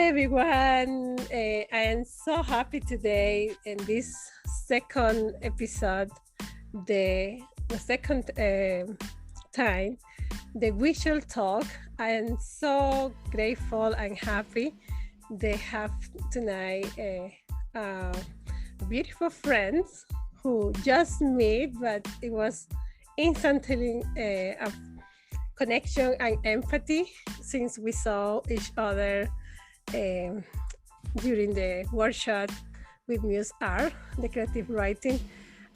everyone. I am so happy today in this second episode, the second time that we shall talk. I am so grateful and happy they have tonight beautiful friends who just meet, but it was instantly a connection and empathy since we saw each other during the workshop with Muse Art, the creative writing.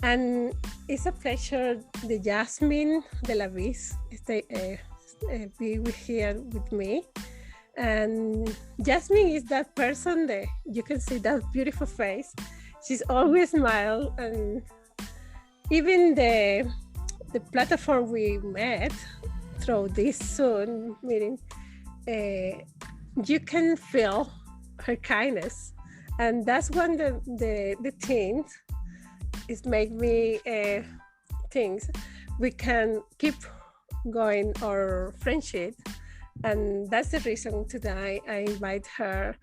And it's a pleasure the Jasmine Delaviz be here with me. And Jasmine is that person that you can see that beautiful face. She's always smile, and even the platform we met through this Zoom meeting, you can feel her kindness, and that's one the things is make me think we can keep going our friendship, and that's the reason today I invite her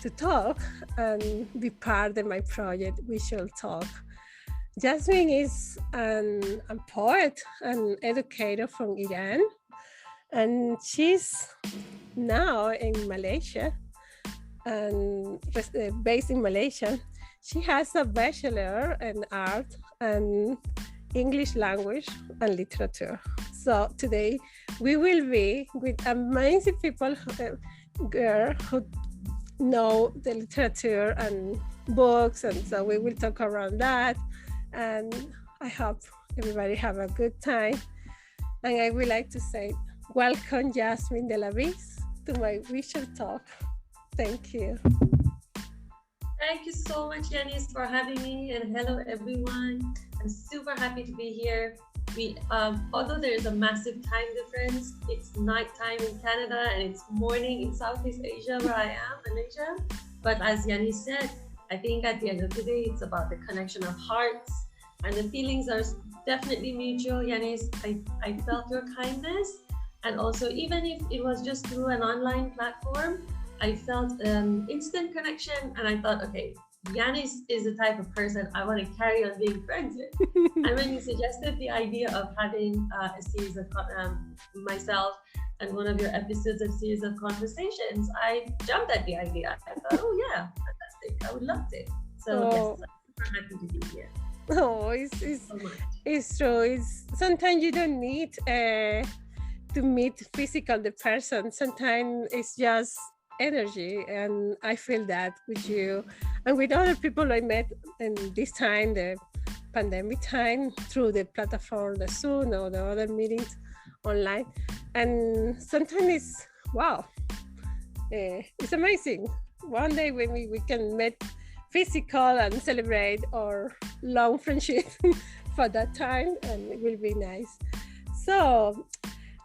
to talk and be part of my project. We shall talk. Jasmine is a poet and educator from Iran, and she's now in Malaysia and based in Malaysia. She has a bachelor in art and English language and literature. So today we will be with amazing people, girl who know the literature and books, and so we will talk around that. And I hope everybody have a good time. And I would like to say, welcome Jasmine Delaviz to my We Shall Talk. Thank you. Thank you so much, Yannis, for having me, and hello everyone. I'm super happy to be here. Although there is a massive time difference, it's nighttime in Canada and it's morning in Southeast Asia where I am, Malaysia. But as Yannis said, I think at the end of the day, it's about the connection of hearts, and the feelings are definitely mutual. Yannis, I felt your kindness, and also even if it was just through an online platform, I felt instant connection, and I thought, okay, Yannis is the type of person I want to carry on being friends with. And when you suggested the idea of having a series of myself and one of your episodes, a series of conversations, I jumped at the idea. I thought, oh yeah, fantastic, I would love to. So yes, I'm super happy to be here. Oh, it's true. It's sometimes you don't need to meet physical the person. Sometimes it's just energy, and I feel that with you and with other people I met in this time, the pandemic time, through the platform, the Zoom or the other meetings online. And sometimes it's wow, it's amazing. One day when we can meet physical and celebrate our long friendship for that time, and it will be nice. So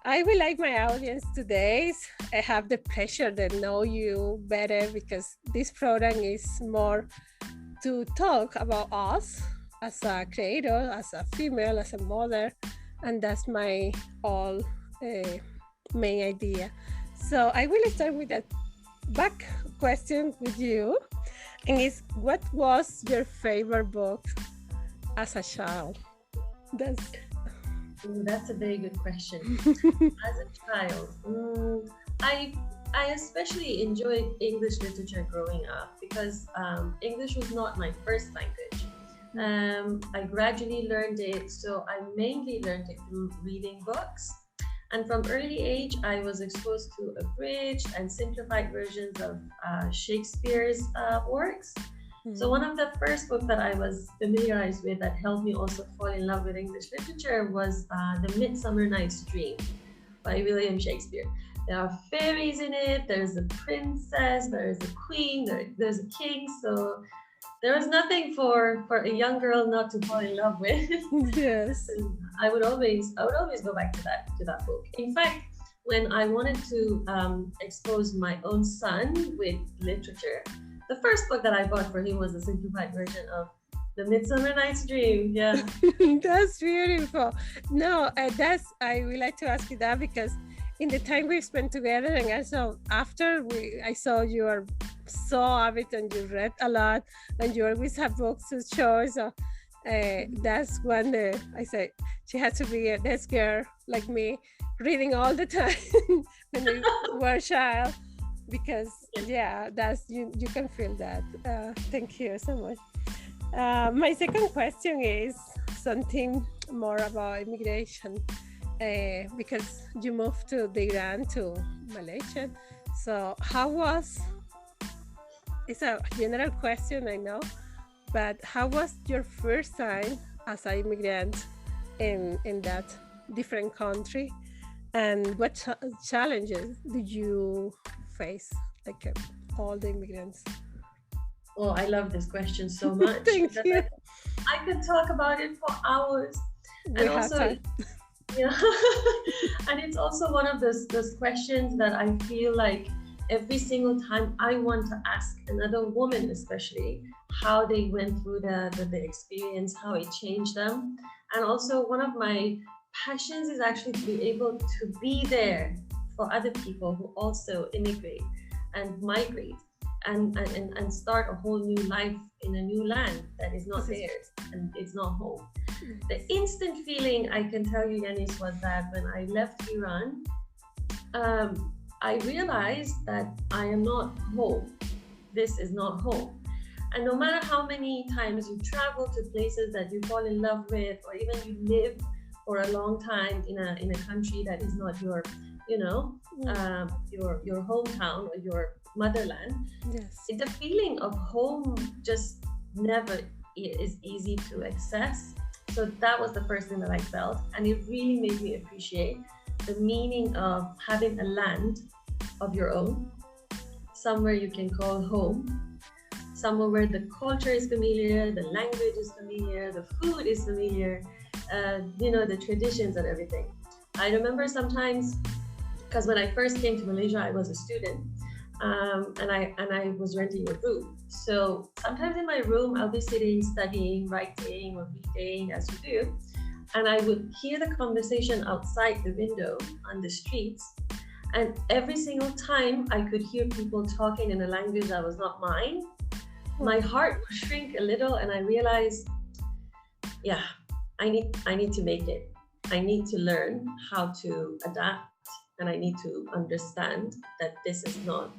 I would like my audience today. I have the pleasure to know you better, because this program is more to talk about us as a creator, as a female, as a mother, and that's my all main idea. So I will start with a back question with you, and it's, what was your favorite book as a child? That's a very good question. As a child, I especially enjoyed English literature growing up, because English was not my first language. I gradually learned it, so I mainly learned it through reading books. And from early age, I was exposed to abridged and simplified versions of Shakespeare's works. So one of the first books that I was familiarized with that helped me also fall in love with English literature was The Midsummer Night's Dream by William Shakespeare. There are fairies in it, there's a princess, there's a queen, there's a king. So there was nothing for a young girl not to fall in love with. Yes. I would always go back to that book. In fact, when I wanted to expose my own son with literature, the first book that I bought for him was a simplified version of The Midsummer Night's Dream. Yeah. That's beautiful. No, I would like to ask you that, because in the time we spent together, and also after I saw you are so avid and you read a lot and you always have books to show. So that's when I say she has to be a desk girl like me, reading all the time when we were a child, because that's you can feel that. Thank you so much. My second question is something more about immigration, because you moved to Iran to Malaysia. So how was, it's a general question, I know, but how was your first time as an immigrant in that different country, and what challenges did you face, like all the immigrants? Oh, I love this question so much. Thank you. I could talk about it for hours. And also, yeah, and it's also one of those questions that I feel like every single time I want to ask another woman, especially, how they went through the experience, how it changed them. And also one of my passions is actually to be able to be there for other people who also immigrate and migrate and start a whole new life in a new land that is not theirs and it's not home. The instant feeling, I can tell you, Yannis, was that when I left Iran, I realized that I am not home. This is not home. And no matter how many times you travel to places that you fall in love with, or even you live for a long time in a country that is not your, your hometown or your motherland, the feeling of home just never is easy to access. So that was the first thing that I felt, and it really made me appreciate the meaning of having a land of your own, somewhere you can call home, somewhere where the culture is familiar, the language is familiar, the food is familiar, the traditions and everything. I remember sometimes, because when I first came to Malaysia, I was a student, and I was renting a room. So sometimes in my room, I'll be sitting, studying, writing, or reading, as you do, and I would hear the conversation outside the window on the streets. And every single time I could hear people talking in a language that was not mine, my heart would shrink a little, and I realized, I need to make it. I need to learn how to adapt, and I need to understand that this is not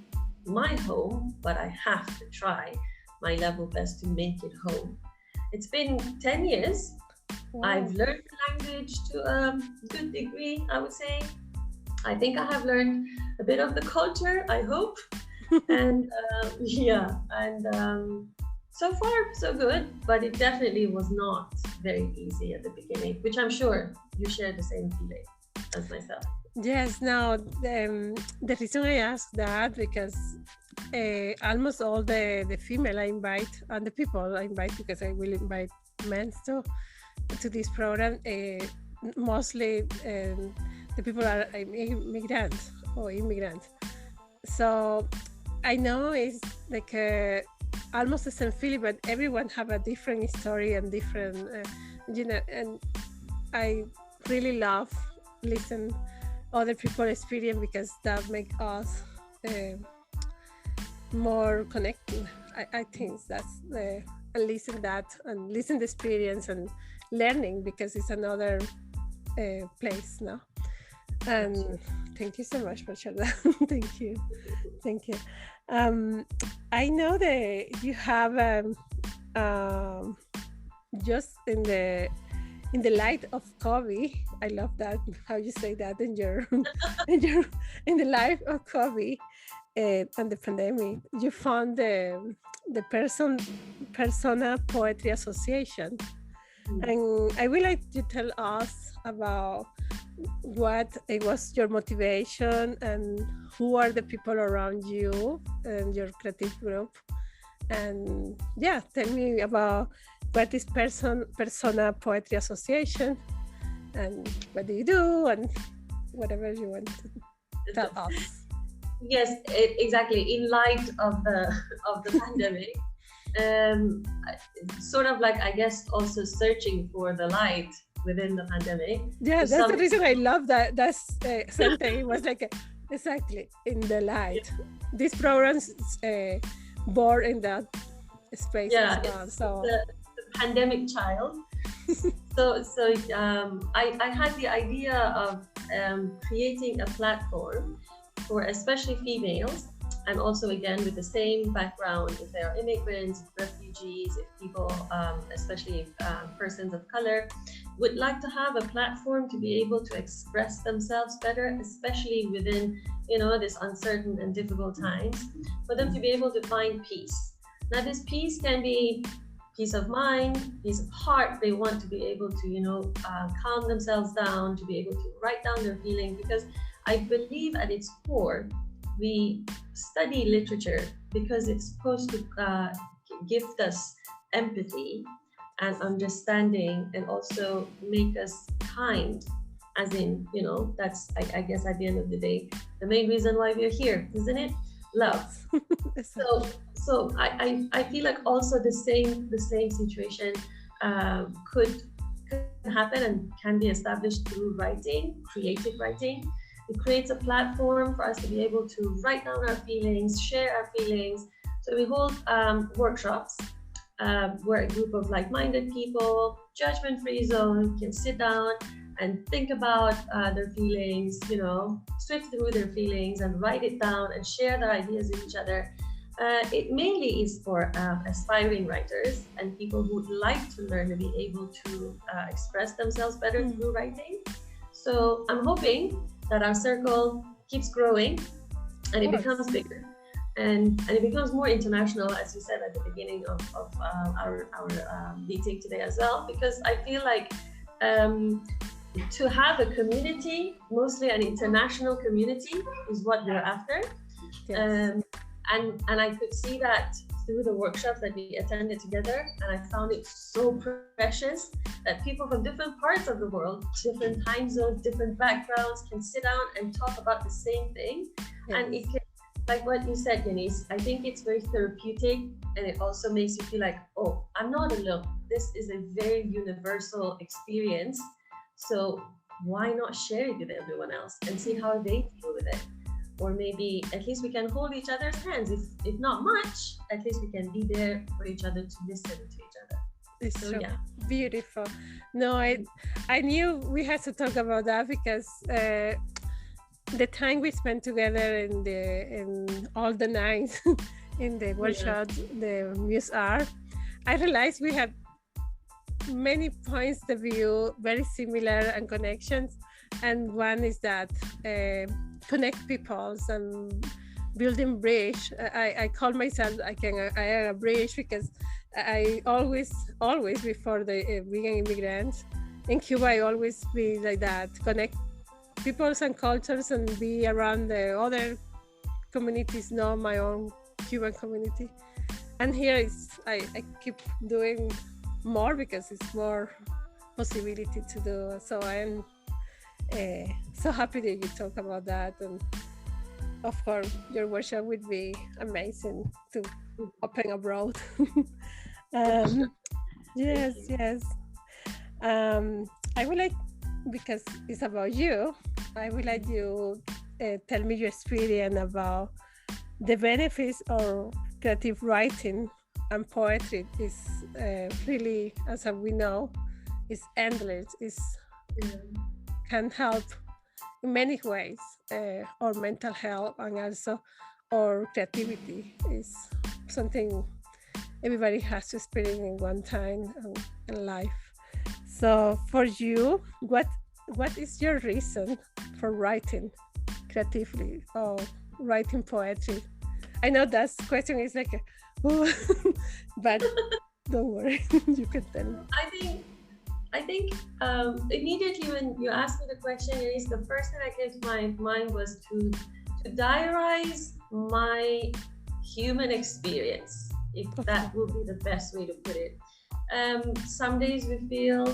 my home, but I have to try my level best to make it home. It's been 10 years. Wow. I've learned the language to a good degree, I would say. I think I have learned a bit of the culture, I hope. And so far, so good. But it definitely was not very easy at the beginning, which I'm sure you share the same feeling as myself. Yes, now the reason I ask that, because almost all the female I invite, and the people I invite, because I will invite men to this program, mostly the people are immigrants or immigrants. So I know it's like almost the same feeling, but everyone have a different story and different, and I really love listen other people's experience, because that makes us more connected. I think that's and listen the experience and learning, because it's another place now. And thank you so much for sharing that. Thank you. I know that you have just in the light of COVID. I love that, how you say that in your in the life of COVID and the pandemic. You found the Persona Poetry Association, and I would like to tell us about what it was your motivation, and who are the people around you and your creative group, and tell me about what is Persona Poetry Association, and what do you do, and whatever you want to tell us. Yes, exactly. In light of the pandemic, sort of like, I guess, also searching for the light within the pandemic. Yeah, So that's the reason I love that sentence. It was like exactly in the light. This program's born in that space as well. So the pandemic child. I had the idea of creating a platform for especially females, and also again with the same background, if they are immigrants, refugees, if people, especially persons of color, would like to have a platform to be able to express themselves better, especially within, you know, this uncertain and difficult times, for them to be able to find peace. Now, this peace can be peace of mind, peace of heart. They want to be able to, you know, calm themselves down, to be able to write down their feelings, because I believe at its core, we study literature because it's supposed to gift us empathy and understanding, and also make us kind, as in, you know, that's, I guess at the end of the day, the main reason why we're here, isn't it? Love. So I feel like also the same situation could happen and can be established through writing, creative writing. It creates a platform for us to be able to write down our feelings, share our feelings. So we hold workshops where a group of like-minded people, judgment-free zone, can sit down and think about their feelings, you know, swift through their feelings and write it down and share their ideas with each other. It mainly is for aspiring writers and people who would like to learn to be able to express themselves better through writing. So I'm hoping that our circle keeps growing and it becomes bigger. And it becomes more international, as you said at the beginning of our meeting today as well, because I feel like to have a community, mostly an international community, is what we're after. Yes. And I could see that through the workshops that we attended together, and I found it so precious that people from different parts of the world, different time zones, different backgrounds, can sit down and talk about the same thing. Yes. And it can, like what you said, Yannis, I think it's very therapeutic, and it also makes you feel like, oh, I'm not alone. This is a very universal experience. So why not share it with everyone else and see how they deal with it? Or maybe at least we can hold each other's hands. If not much, at least we can be there for each other to listen to each other. It's so beautiful. No, I knew we had to talk about that because the time we spent together in all the nights in the workshop, the Muse Art, I realized we had many points of view, very similar, and connections. And one is that connect peoples and building bridge. I call myself I am a bridge because I always before the being immigrants in Cuba, I always be like that, connect peoples and cultures and be around the other communities, not my own Cuban community. And here I keep doing more because it's more possibility to do. So I'm so happy that you talk about that, and of course your workshop would be amazing to open abroad. Yes. I would like, because it's about you, I would like you tell me your experience about the benefits of creative writing and poetry. Is really, as we know, is endless. Can help in many ways, or mental health, and also or creativity is something everybody has to experience in one time in life. So for you, what is your reason for writing creatively or writing poetry? I know that question is like, but don't worry, you can tell me. I think immediately when you asked me the question, the first thing that came to my mind was to diarize my human experience, if that would be the best way to put it. Some days we feel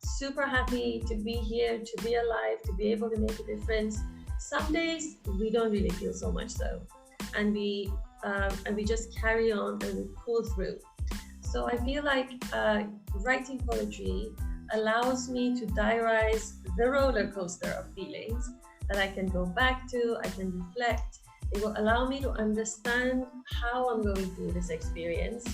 super happy to be here, to be alive, to be able to make a difference. Some days we don't really feel so much so, and we just carry on and we pull through. So I feel like writing poetry allows me to diarize the roller coaster of feelings that I can go back to, I can reflect. It will allow me to understand how I'm going through this experience,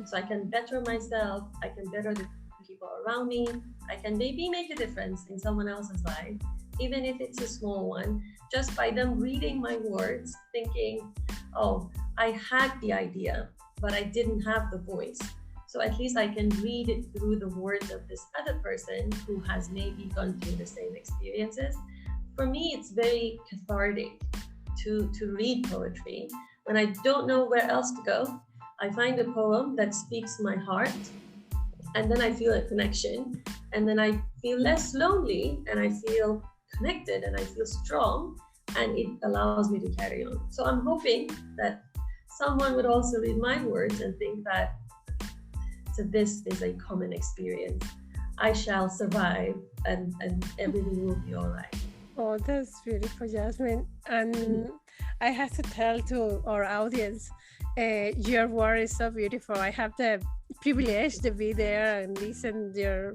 so I can better myself, I can better the people around me, I can maybe make a difference in someone else's life, even if it's a small one, just by them reading my words, thinking, oh, I had the idea, but I didn't have the voice. So at least I can read it through the words of this other person who has maybe gone through the same experiences. For me, it's very cathartic to read poetry. When I don't know where else to go, I find a poem that speaks my heart, and then I feel a connection, and then I feel less lonely, and I feel connected, and I feel strong, and it allows me to carry on. So I'm hoping that someone would also read my words and think that, so this is a common experience. I shall survive, and everything will be all right. Oh, that's beautiful, Jasmine. And I have to tell to our audience, your work is so beautiful. I have the privilege to be there and listen to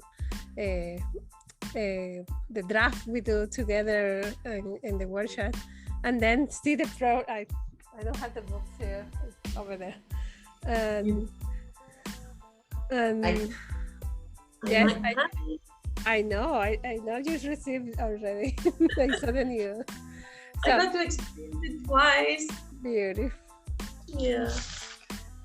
the draft we do together in the workshop, and then see the pro. I don't have the books here, it's over there. Yes, I know you received already. I saw the news. So, I got to experience it twice. Beautiful. Yeah.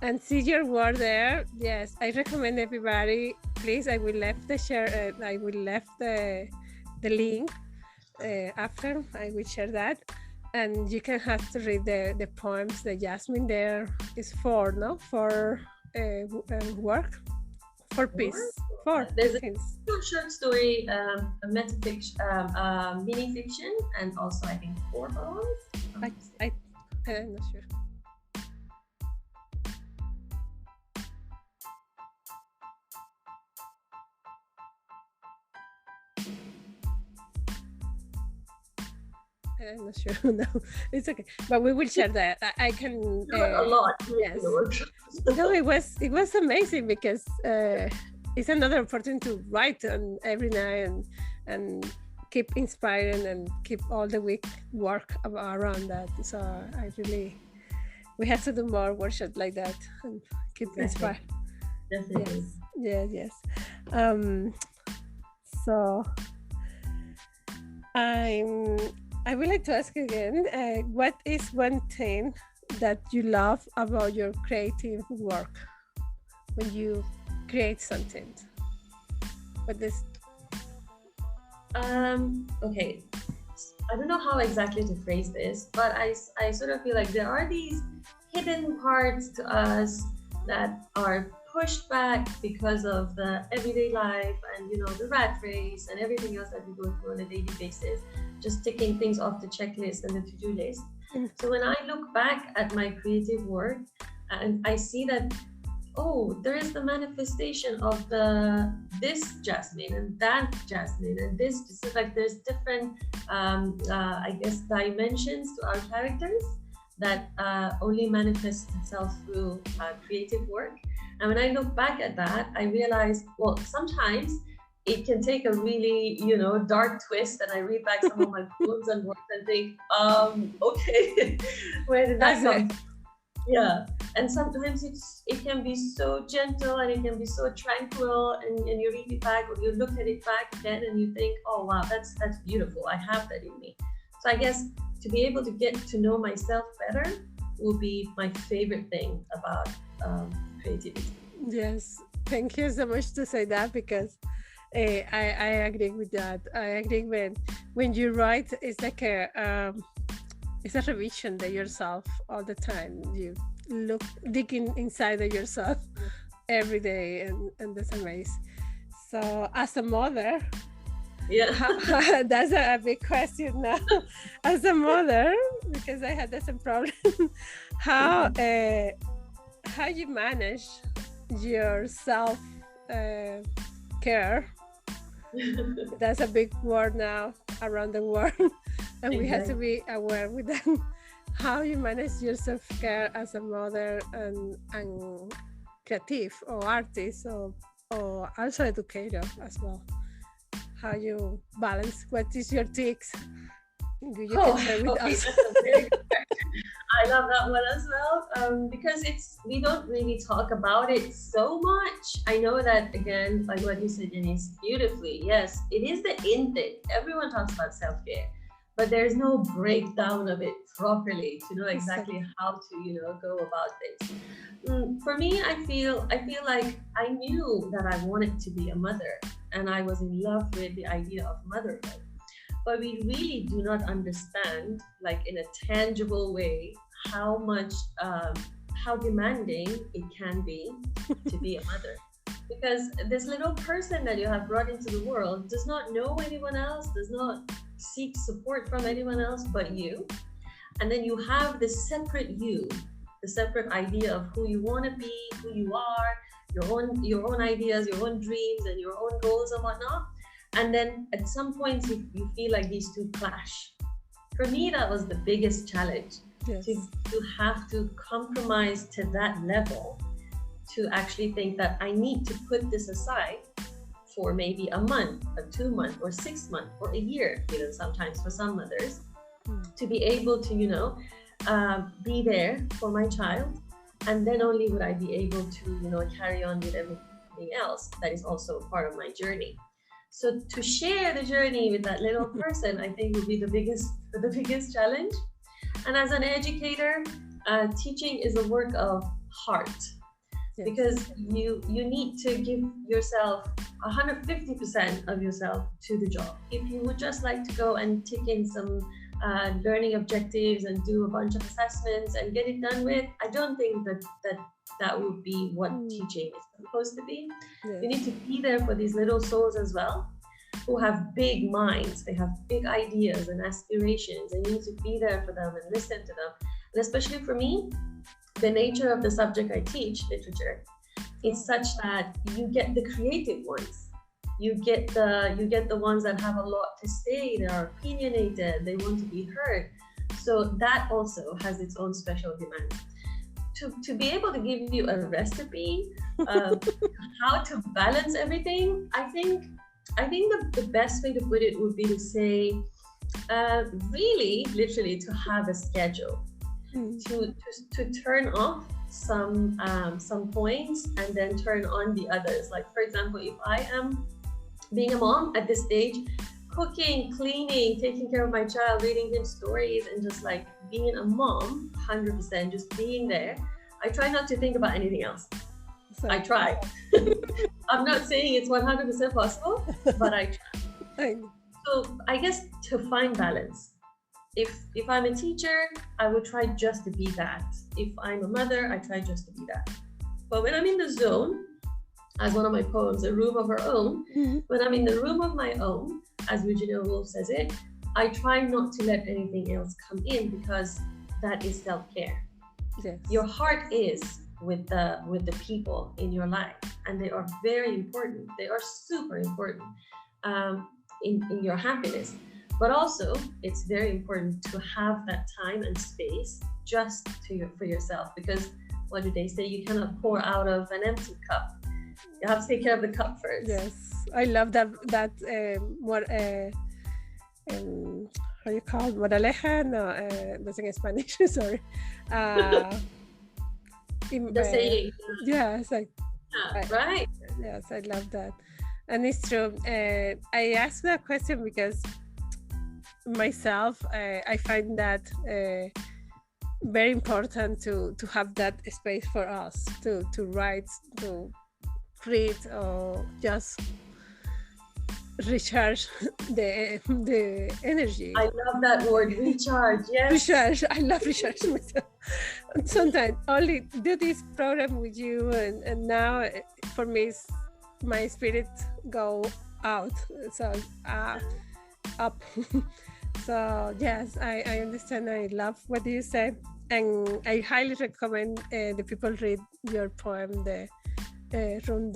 And see your work there. Yes, I recommend everybody. Please, I will left the share. I will left the link after. I will share that, and you can have to read the poems that Jasmine there is for work. For peace. There's a short story, a metafiction, mini fiction, and also I think 4 poems. I'm not sure. I'm not sure. No, it's okay. But we will share that. I can. A lot. Yes. No, it was amazing because it's another opportunity to write on every night and keep inspiring and keep all the week work around that. So we have to do more workshops like that and keep inspired. Definitely. Yes. So I would like to ask again, what is one thing that you love about your creative work when you create something? What is? Okay, I don't know how exactly to phrase this, but I sort of feel like there are these hidden parts to us that are pushed back because of the everyday life and the rat race and everything else that we go through on a daily basis, just ticking things off the checklist and the to-do list. So when I look back at my creative work and I see that, oh, there is the manifestation of this Jasmine and that Jasmine and this specific, there's different I guess dimensions to our characters that only manifest itself through creative work. And when I look back at that, I realize, well, sometimes it can take a really, dark twist, and I read back some of my poems and works and think, okay, where did that come from? Yeah, and sometimes it can be so gentle and it can be so tranquil, and you read it back or you look at it back again and you think, oh wow, that's beautiful. I have that in me. So I guess to be able to get to know myself better will be my favorite thing about creativity. Yes, thank you so much to say that, because I agree with that. I agree when you write, it's like it's a revision of yourself all the time. You look digging inside of yourself every day, and that's amazing. So as a mother, that's a big question now. As a mother, because I had the same problem, how you manage your self care? That's a big word now around the world, and we have to be aware with them. How you manage your self-care as a mother and creative or artist or also educator as well. how you balance? What is your tips? You can Oh, share with okay, us. that's a very good question. I love that one as well, because we don't really talk about it so much. I know that, again, like what you said, Yannis, beautifully. Yes, it is the in thing. Everyone talks about self-care, but there's no breakdown of it properly to know exactly how to, go about things. For me, I feel like I knew that I wanted to be a mother, and I was in love with the idea of motherhood. But we really do not understand, like in a tangible way, how much, how demanding it can be to be a mother. Because this little person that you have brought into the world does not know anyone else, does not seek support from anyone else but you. And then you have this separate you, the separate idea of who you want to be, who you are, your own ideas, your own dreams, and your own goals and whatnot. And then at some points you feel like these two clash. For me, that was the biggest challenge. Yes. To have to compromise to that level, to actually think that I need to put this aside for maybe a month, or 2 months, or 6 months, or a year, even sometimes for some mothers, to be able to, be there for my child. And then only would I be able to, carry on with everything else that is also part of my journey. So to share the journey with that little person, I think would be the biggest challenge. And as an educator, teaching is a work of heart. Yes. Because you need to give yourself 150% of yourself to the job. If you would just like to go and tick in some learning objectives and do a bunch of assessments and get it done with, I don't think that would be what teaching is supposed to be. Yes. You need to be there for these little souls as well, who have big minds, they have big ideas and aspirations, and you need to be there for them and listen to them. And especially for me, the nature of the subject I teach, literature, is such that you get the creative ones. You get the ones that have a lot to say, they are opinionated, they want to be heard. So that also has its own special demands. To be able to give you a recipe how to balance everything, I think the best way to put it would be to say, really, literally, to have a schedule, to turn off some points and then turn on the others. Like, for example, if I am being a mom at this stage, cooking, cleaning, taking care of my child, reading him stories, and just like being a mom, 100%, just being there. I try not to think about anything else. I try. I'm not saying it's 100% possible, but I try. So I guess to find balance. If I'm a teacher, I would try just to be that. If I'm a mother, I try just to be that. But when I'm in the zone, as one of my poems, A Room of Her Own, when I'm in the room of my own, as Virginia Woolf says it, I try not to let anything else come in, because that is self-care. Yes. Your heart is with the people in your life, and they are very important. They are super important in your happiness. But also, it's very important to have that time and space just for yourself, because what do they say? You cannot pour out of an empty cup. You have to take care of the cup first. Yes, I love that how you call it? Moraleja? No, that's in Spanish. Sorry. The saying. Yes, right. Yes, I love that, and it's true. I asked that question because myself, I find that very important to have that space for us to write, to create, or just recharge the energy. I love that word, recharge. Yes, recharge. I love recharge myself. Sometimes only do this program with you, and now for me my spirit go out, so up. So yes, I understand. I love what you say, and I highly recommend the people read your poem, the Room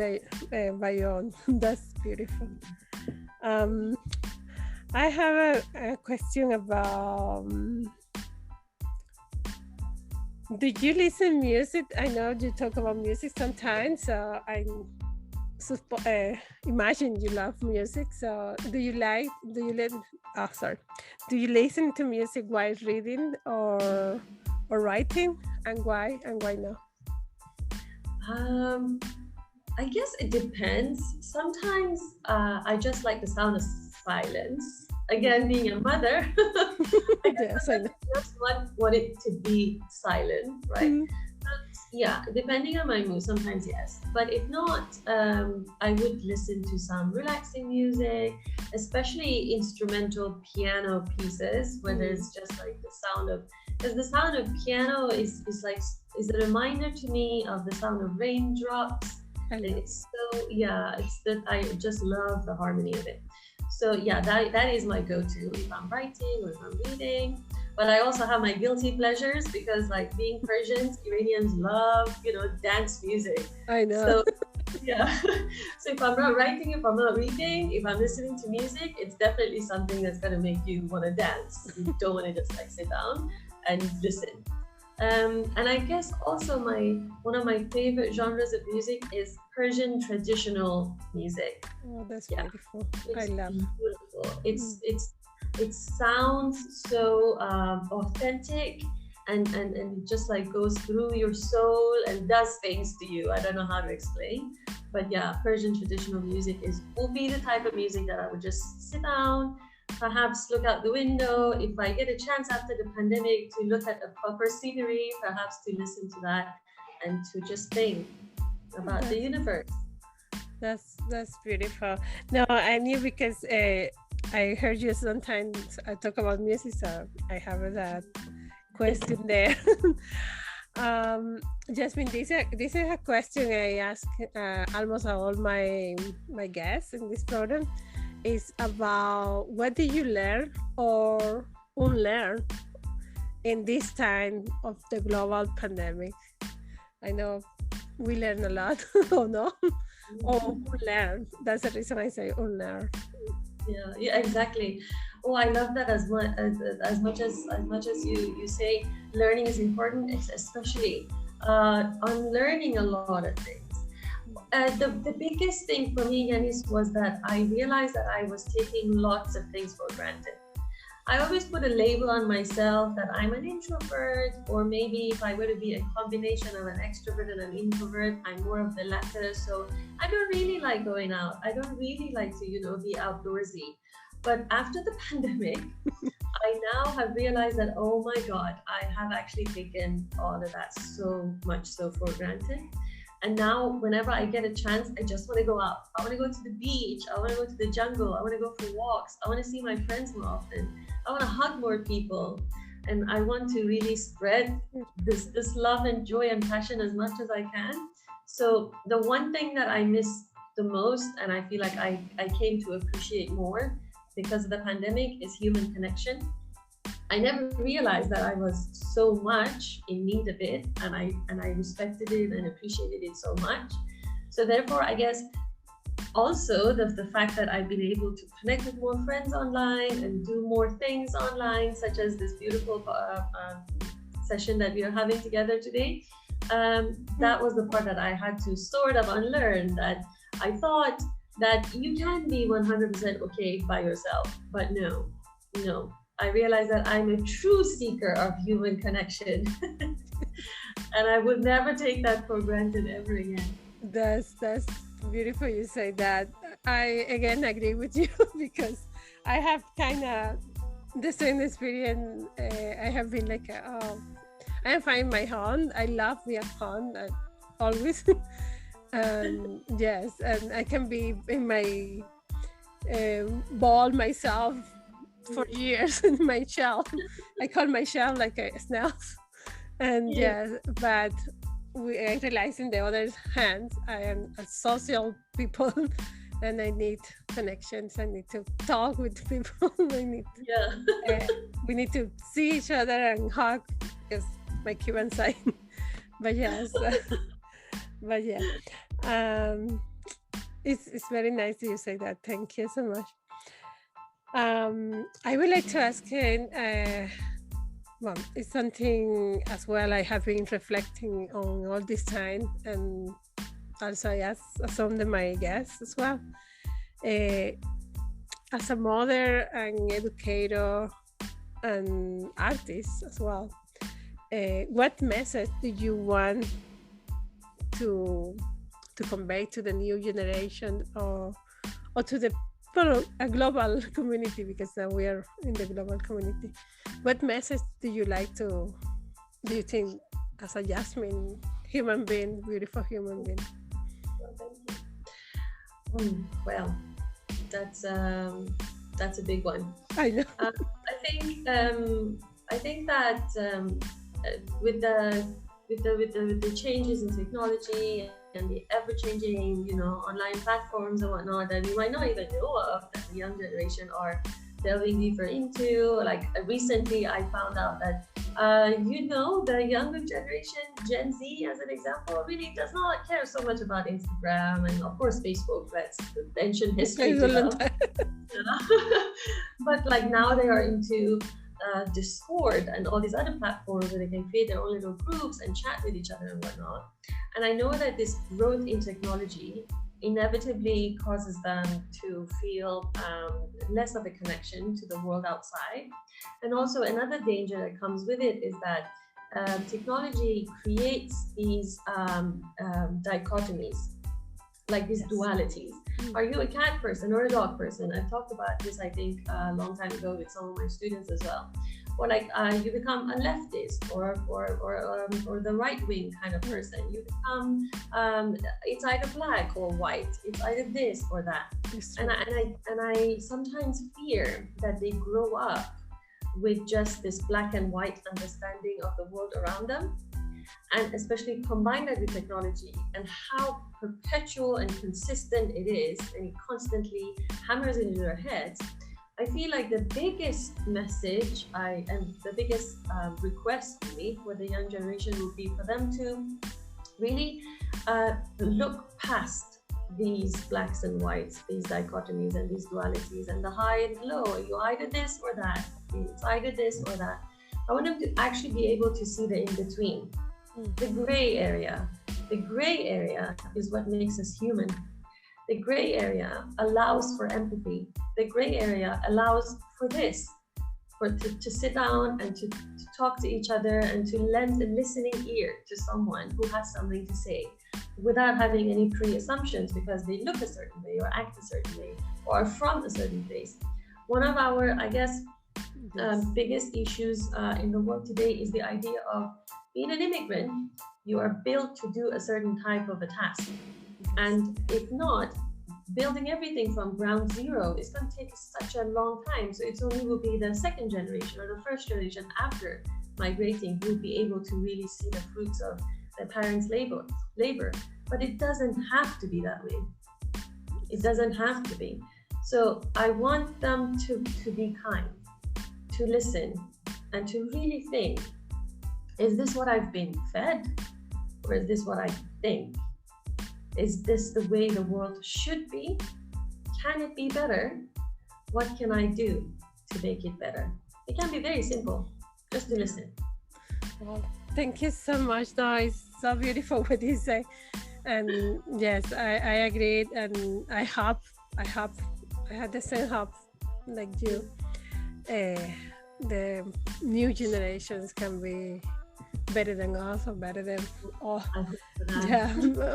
by Your Own. That's beautiful. I have a question about, do you listen music? I know you talk about music sometimes, so imagine you love music. So do you listen to music while reading or writing, and why not? I guess it depends. Sometimes I just like the sound of silence. Again, being a mother, I Yes, I know. just want it to be silent, right? Yeah, depending on my mood, sometimes yes. But if not, I would listen to some relaxing music, especially instrumental piano pieces where there's just like the sound of, because the sound of piano is a reminder to me of the sound of raindrops. And it's that I just love the harmony of it. So yeah, that is my go-to if I'm writing or if I'm reading. But I also have my guilty pleasures because, like, being Persians, Iranians love, dance music. I know. So yeah. So if I'm not writing, if I'm not reading, if I'm listening to music, it's definitely something that's gonna make you want to dance. You don't want to just like sit down and listen. And I guess also one of my favorite genres of music is Persian traditional music. Oh, that's beautiful. I love it. Beautiful. It sounds so authentic and it just like goes through your soul and does things to you. I don't know how to explain, but yeah, Persian traditional music will be the type of music that I would just sit down, perhaps look out the window. If I get a chance after the pandemic to look at a proper scenery, perhaps to listen to that and to just think about the universe. That's beautiful. No, I knew because I heard you sometimes talk about music, so I have that question there. Jasmine, this is a question I ask almost all my guests in this program. Is about what did you learn or unlearn in this time of the global pandemic? I know we learn a lot, or no? Or unlearn. That's the reason I say unlearn. Yeah, exactly. Oh, I love that as much as you say learning is important, especially unlearning a lot of things. The biggest thing for me, Yannis, was that I realized that I was taking lots of things for granted. I always put a label on myself that I'm an introvert, or maybe if I were to be a combination of an extrovert and an introvert, I'm more of the latter. So I don't really like going out. I don't really like to, be outdoorsy. But after the pandemic, I now have realized that, oh my God, I have actually taken all of that so much so for granted. And now whenever I get a chance, I just want to go out. I want to go to the beach. I want to go to the jungle. I want to go for walks. I want to see my friends more often. I want to hug more people. And I want to really spread this love and joy and passion as much as I can. So the one thing that I miss the most, and I feel like I came to appreciate more because of the pandemic, is human connection. I never realized that I was so much in need of it, and I respected it and appreciated it so much. So therefore, I guess also the fact that I've been able to connect with more friends online and do more things online, such as this beautiful session that we are having together today. That was the part that I had to sort of unlearn, that I thought that you can be 100% okay by yourself, but no. I realized that I'm a true seeker of human connection. And I would never take that for granted ever again. That's beautiful you say that. I again agree with you because I have kind of the same experience. I have been like, I am finding my home. I love being at home always. Yes, and I can be in my ball myself for years in my shell. I call my shell like a snail. And yes, but I realize in the other hand, I am a social people and I need connections. I need to talk with people. We need to see each other and hug, because my Cuban side. But yes, but yeah, it's very nice that you say that. Thank you so much. I would like to ask you, well, it's something as well I have been reflecting on all this time, and also as some of my guests as well. As a mother and educator and artist as well, what message do you want to convey to the new generation or to the a global community, because now we are in the global community? What message do you think as a Jasmine human being, beautiful human being? Well, that's a big one. I know. I think that with the changes in technology and the ever-changing, online platforms and whatnot that we might not even know of, that the young generation are delving deeper into. Like recently, I found out that the younger generation, Gen Z, as an example, really does not care so much about Instagram and of course Facebook. Let's mention history. But like now they are into Discord and all these other platforms where they can create their own little groups and chat with each other and whatnot. And I know that this growth in technology inevitably causes them to feel less of a connection to the world outside. And also another danger that comes with it is that technology creates these dichotomies, like these dualities. Are you a cat person or a dog person? I've talked about this, I think, a long time ago with some of my students as well. Or like you become a leftist or the right wing kind of person. You become it's either black or white. It's either this or that. And I sometimes fear that they grow up with just this black and white understanding of the world around them, and especially combine that with technology and how perpetual and consistent it is, and it constantly hammers into their heads. I feel like the biggest message and the biggest request for me for the young generation would be for them to really look past these blacks and whites, these dichotomies and these dualities and the high and low. You're either this or that. It's either this or that. I want them to actually be able to see the in-between, the gray area. The gray area is what makes us human. The gray area allows for empathy. The gray area allows for this, to sit down and to talk to each other and to lend a listening ear to someone who has something to say without having any pre-assumptions because they look a certain way or act a certain way or are from a certain place. One of our, I guess, biggest issues in the world today is the idea of being an immigrant. You are built to do a certain type of a task. And if not, building everything from ground zero is going to take such a long time. So it's only will be the second generation or the first generation after migrating who will be able to really see the fruits of their parents' labor. But it doesn't have to be that way. It doesn't have to be. So I want them to be kind, to listen, and to really think, is this what I've been fed? Or is this what I think? Is this the way the world should be? Can it be better? What can I do to make it better? It can be very simple, just to listen. Well, thank you so much. No, it's so beautiful what you say. And yes, I agreed, and I had the same hope like you. The new generations can be better than us or better than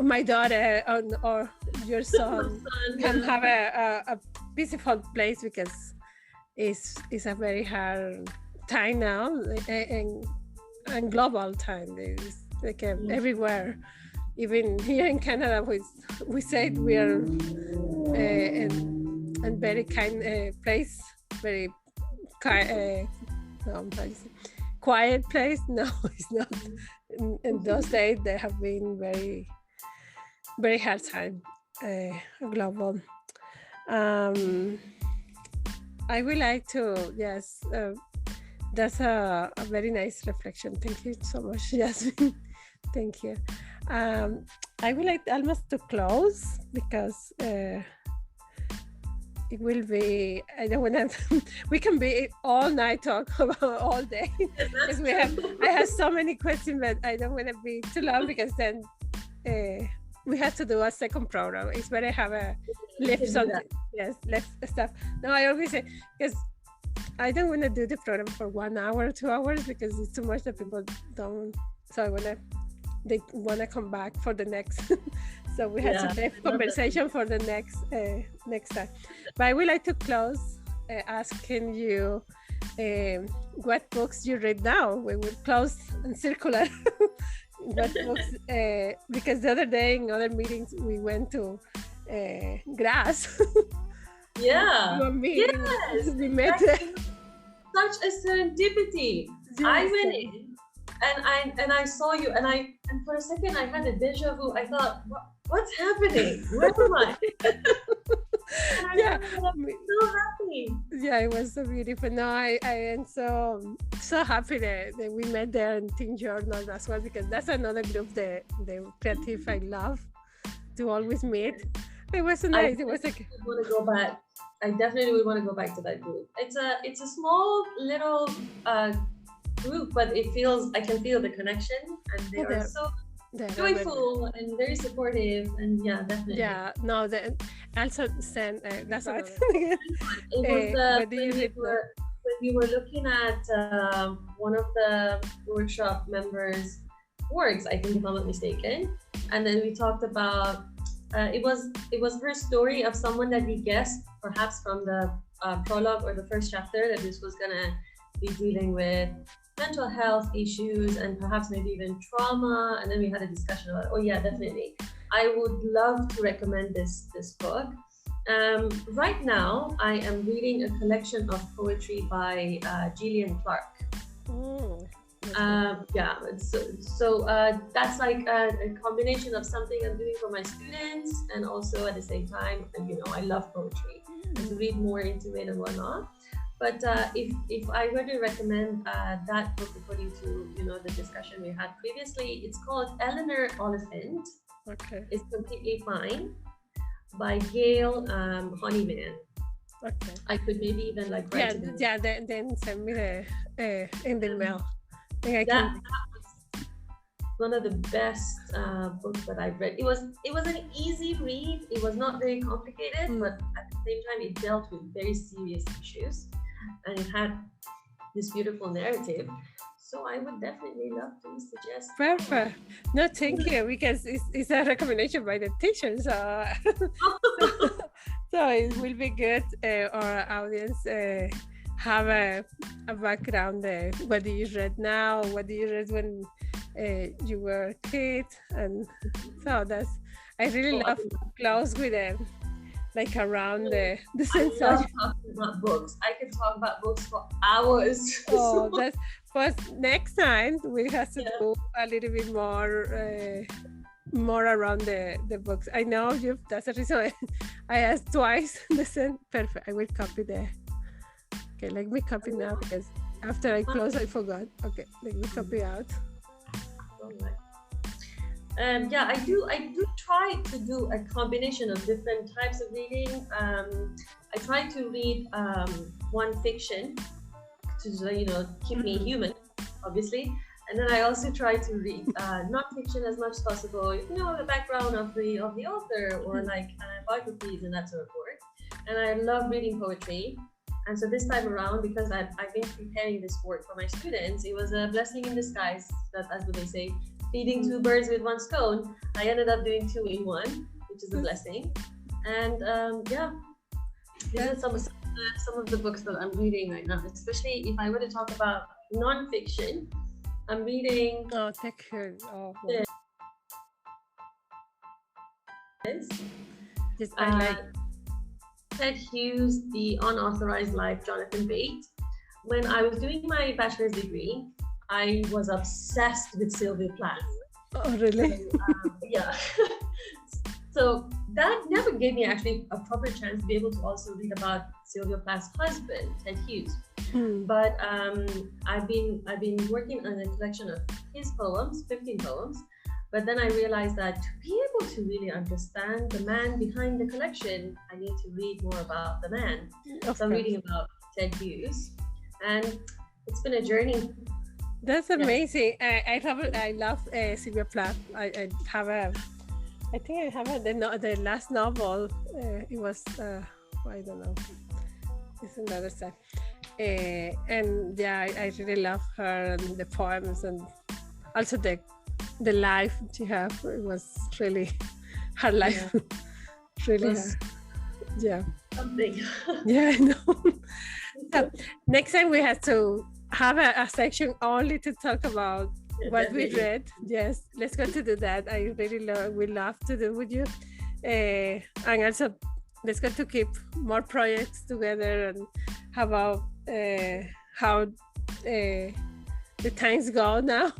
my daughter or your son can have a peaceful place, because it's a very hard time now and global time. It's like everywhere. Even here in Canada, we said we are in a very kind place, very quiet place. No, it's not. In those days, they have been very, very hard time, global. I would like to, yes, that's a very nice reflection. Thank you so much, Jasmine. Thank you. I would like almost to close because it will be, I don't want to, we can be all night talk about all day. Because I have so many questions, but I don't want to be too long because then we have to do a second program. It's better have a We left can do something. that. Yes, left stuff. No, I always say, because I don't want to do the program for 1 hour, 2 hours, because it's too much that people don't. So they want to come back for the next. So we had to have conversation for the next time. But I would like to close asking you what books you read now. We will close and circular. What books? Because the other day in other meetings we went to grass. Yeah. You and me. Yes. We met. Such a serendipity. Yes. I went in and I saw you and for a second I had a deja vu. I thought, what's happening? Where am I? Yeah. I'm so happy. Yeah, it was so beautiful. No, I am so happy that we met there in Teen Journal as well, because that's another group, the creative I love to always meet. It was so nice. It was like, I want to go back. I definitely would want to go back to that group. It's a small little group, but I can feel the connection, and they are so joyful and very supportive, and yeah, definitely. Yeah, no, also send that's right. It was when we were looking at one of the workshop members' works, I think, if I'm not mistaken, and then we talked about it was her story of someone that we guessed, perhaps from the prologue or the first chapter, that this was gonna be dealing with mental health issues and perhaps maybe even trauma. And then we had a discussion about, oh yeah, definitely, I would love to recommend this book. Right now I am reading a collection of poetry by Gillian Clark. Yeah, so that's like a combination of something I'm doing for my students, and also at the same time, I love poetry, and to read more into it and whatnot. But if I were to recommend that book according to the discussion we had previously, it's called Eleanor Oliphant. Okay. It's Completely Fine by Gail Honeyman. Okay. I could maybe even write it. Yeah. Then send me the in the mail. That was one of the best books that I've read. It was an easy read. It was not very complicated, but at the same time, it dealt with very serious issues, and it had this beautiful narrative. So I would definitely love to suggest. Perfect. No, thank you, because it's a recommendation by the teacher, so so it will be good. Our audience have a background. What do you read now? What do you read when you were a kid? And so I really love close with them, like around the sense. I love talking about books. I can talk about books for hours. Oh, but next time we have to do a little bit more around the books. I know you. That's the reason I asked twice. Listen, perfect. I will copy there. Okay, let me copy now, because after I close, I forgot. Okay, let me copy out. Yeah, I do try to do a combination of different types of reading. I try to read one fiction to keep me human, obviously, and then I also try to read non-fiction as much as possible. The background of the author, or biographies and that sort of work. And I love reading poetry. And so this time around, because I've been preparing this work for my students, it was a blessing in disguise. That's what they say. Feeding two birds with one stone. I ended up doing 2 in 1, which is a blessing. And these are some of the books that I'm reading right now. Especially if I were to talk about non-fiction, I'm reading. Oh, take care. Oh, wow. Yes, I like. Ted Hughes, The Unauthorized Life, Jonathan Bate. When I was doing my bachelor's degree, I was obsessed with Sylvia Plath. Oh, really? So, yeah. So that never gave me actually a proper chance to be able to also read about Sylvia Plath's husband, Ted Hughes. But I've been working on a collection of his poems, 15 poems. But then I realized that to be able to really understand the man behind the collection, I need to read more about the man. So I'm reading about Ted Hughes, and it's been a journey. That's amazing. I love Sylvia Plath. I I think I have the last novel. It was I don't know. It's another side. And yeah, I really love her and the poems and also the life she had. It was really her life. Yeah. Really hard. Yeah. Something. Yeah, I know. So next time we have to have a section only to talk about what we read. Yes, let's go to do that. I really love to do with you. And also let's go to keep more projects together and how about how the times go now.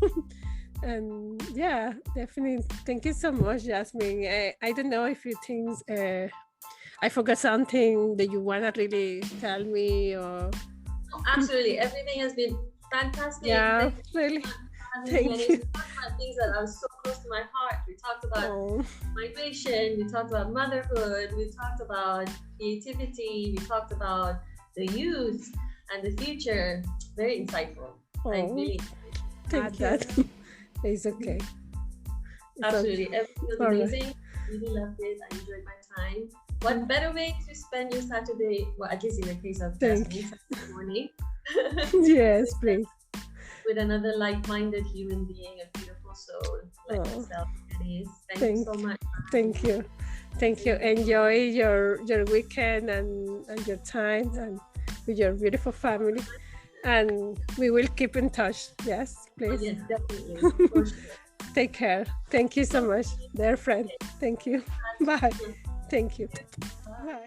And yeah, definitely. Thank you so much, Jasmine. I don't know if you think I forgot something that you want to really tell me or... Oh, absolutely. Everything has been fantastic. Yeah, really. Thank you. We talked about things that are so close to my heart. We talked about migration. We talked about motherhood. We talked about creativity. We talked about the youth and the future. Very insightful. I really thank that. It's okay. Absolutely. Everything was amazing. Really loved it. I enjoyed my time. What better way to spend your Saturday, well, at least in the case of Jasmine, Saturday morning. Yes, please. With another like-minded human being, a beautiful soul like yourself, Yannis. Thank you so much. Thank you. Thank you. Enjoy your weekend and your time and with your beautiful family. And we will keep in touch. Yes, please. Yes, definitely. For sure. Take care. Thank you so much, dear friend. Thank you. Bye. Thank you. Bye.